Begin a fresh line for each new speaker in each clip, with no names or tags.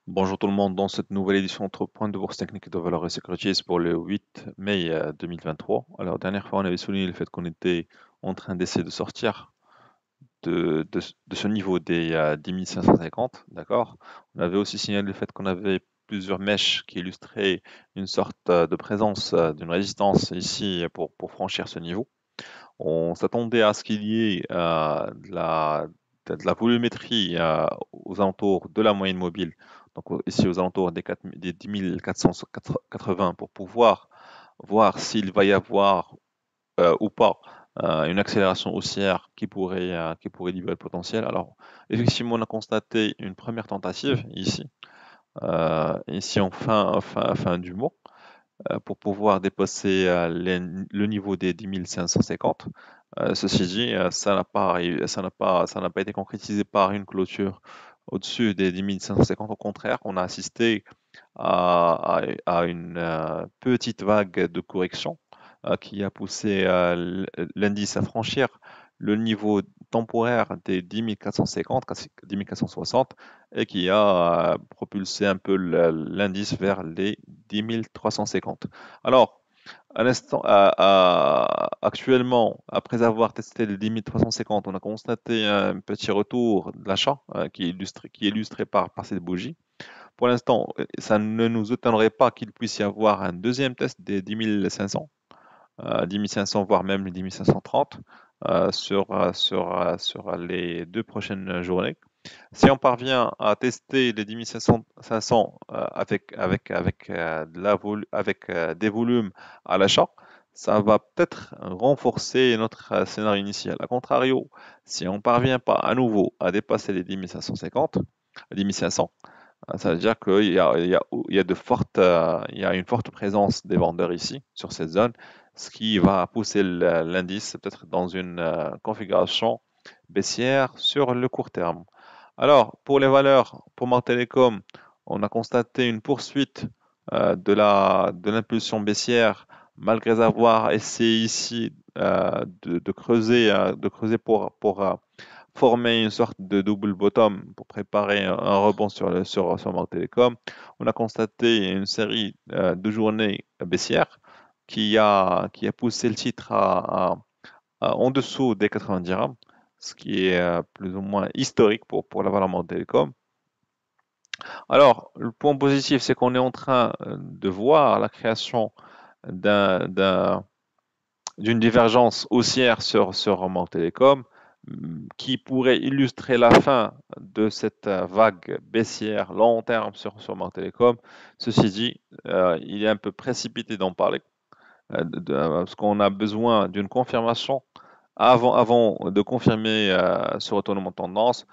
Bonjour tout le monde, dans cette nouvelle édition entre points de bourse technique de valeurs et securities pour le 8 mai 2023. Alors, dernière fois, on avait souligné le fait qu'on était en train d'essayer de sortir de ce niveau des 10 550, d'accord? On avait aussi signalé le fait qu'on avait plusieurs mèches qui illustraient une sorte de présence d'une résistance ici pour franchir ce niveau. On s'attendait à ce qu'il y ait de la volumétrie aux alentours de la moyenne mobile, donc ici aux alentours des 10 480 pour pouvoir voir s'il va y avoir ou pas une accélération haussière qui pourrait libérer le potentiel. Alors, effectivement, on a constaté une première tentative ici en fin du mois pour pouvoir dépasser le niveau des 10 550. Ceci dit, ça n'a pas été concrétisé par une clôture au-dessus des 10 550. Au contraire, on a assisté à une petite vague de correction qui a poussé l'indice à franchir le niveau temporaire des 10 450, 10 460 et qui a propulsé un peu l'indice vers les 10 350. Alors, actuellement, après avoir testé les 10 350, on a constaté un petit retour de l'achat qui est illustré par cette bougie. Pour l'instant, ça ne nous étonnerait pas qu'il puisse y avoir un deuxième test des 10 500, 10 500 voire même les 10 530 sur les 2 prochaines journées. Si on parvient à tester les 10 500 avec des volumes à l'achat, ça va peut-être renforcer notre scénario initial. A contrario, si on ne parvient pas à nouveau à dépasser les 10 550, 10 500, ça veut dire qu'il y a une forte présence des vendeurs ici, sur cette zone, ce qui va pousser l'indice peut-être dans une configuration baissière sur le court terme. Alors, pour les valeurs, pour Mart Telecom, on a constaté une poursuite de l'impulsion baissière, malgré avoir essayé ici de creuser pour former une sorte de double bottom pour préparer un rebond sur Mart Telecom. On a constaté une série de journées baissières qui a poussé le titre en dessous des 90 dirhams, ce qui est plus ou moins historique pour la valeur Mart Telecom. Alors, le point positif, c'est qu'on est en train de voir la création d'un- d'un- d'une divergence haussière sur Mart Telecom qui pourrait illustrer la fin de cette vague baissière long terme sur Mart Telecom. Ceci dit, il est un peu précipité d'en parler parce qu'on a besoin d'une confirmation avant de confirmer ce retournement de tendance,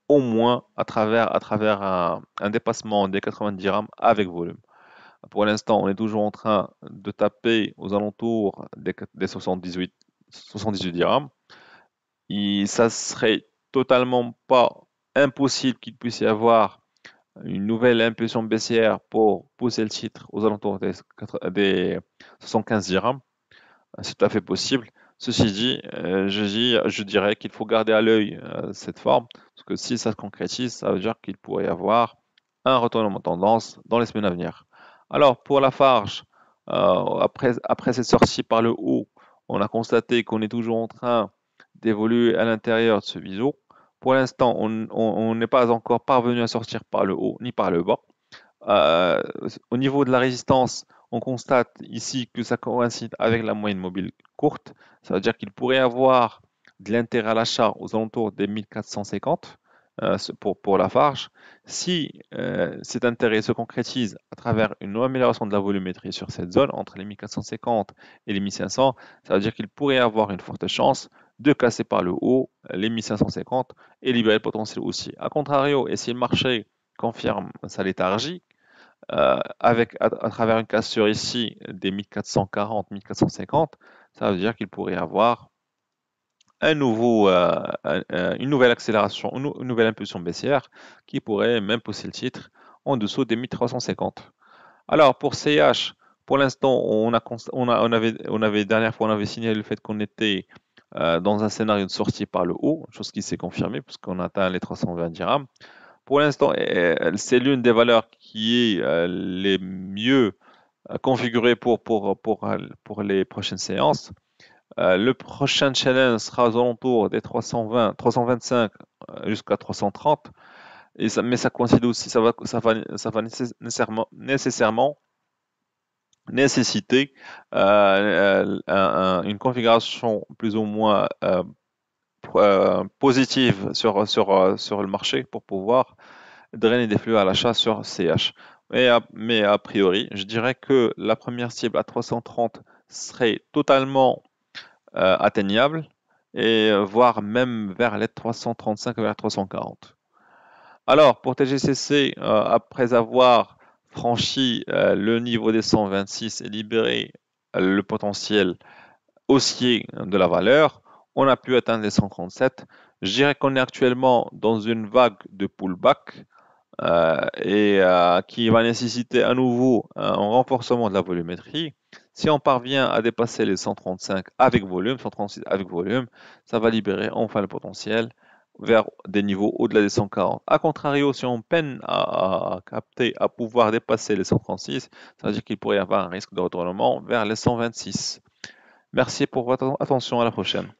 au moins à travers un dépassement des 90 dirhams avec volume. Pour l'instant, on est toujours en train de taper aux alentours des 78 dirhams. Et ça serait totalement pas impossible qu'il puisse y avoir une nouvelle impulsion baissière pour pousser le titre aux alentours des 75 dirhams. C'est tout à fait possible. Ceci dit, je dirais qu'il faut garder à l'œil cette forme, parce que si ça se concrétise, ça veut dire qu'il pourrait y avoir un retournement de tendance dans les semaines à venir. Alors, pour la Farge, après cette sortie par le haut, on a constaté qu'on est toujours en train d'évoluer à l'intérieur de ce biseau. Pour l'instant, on n'est pas encore parvenu à sortir par le haut ni par le bas. Euh, Au niveau de la résistance, on constate ici que ça coïncide avec la moyenne mobile courte. Ça veut dire qu'il pourrait y avoir de l'intérêt à l'achat aux alentours des 1450 pour la Farge. Si cet intérêt se concrétise à travers une amélioration de la volumétrie sur cette zone, entre les 1450 et les 1500, ça veut dire qu'il pourrait y avoir une forte chance de casser par le haut les 1550 et libérer le potentiel aussi. A contrario, et si le marché confirme sa léthargie, à travers une cassure ici des 1440, 1450, ça veut dire qu'il pourrait y avoir une nouvelle accélération, une nouvelle impulsion baissière qui pourrait même pousser le titre en dessous des 1350. Alors pour CH, Pour l'instant, on avait, dernière fois, on avait signalé le fait qu'on était dans un scénario de sortie par le haut, chose qui s'est confirmée puisqu'on a atteint les 320 dirhams. Pour l'instant, c'est l'une des valeurs qui est les mieux configurées pour les prochaines séances. Le prochain challenge sera aux alentours des 320, 325 jusqu'à 330. Mais ça coïncide aussi, ça va nécessairement nécessiter une configuration plus ou moins positive sur le marché pour pouvoir drainer des flux à l'achat sur CH. Mais a priori, je dirais que la première cible à 330 serait totalement atteignable et voire même vers les 335 vers 340. Alors, pour TGCC, après avoir franchi le niveau des 126 et libéré le potentiel haussier de la valeur, on a pu atteindre les 137. Je dirais qu'on est actuellement dans une vague de pullback qui va nécessiter à nouveau un renforcement de la volumétrie. Si on parvient à dépasser les 135 avec volume, 136 avec volume, ça va libérer enfin le potentiel vers des niveaux au-delà des 140. A contrario, si on peine à capter, à pouvoir dépasser les 136, ça veut dire qu'il pourrait y avoir un risque de retournement vers les 126. Merci pour votre attention, à la prochaine.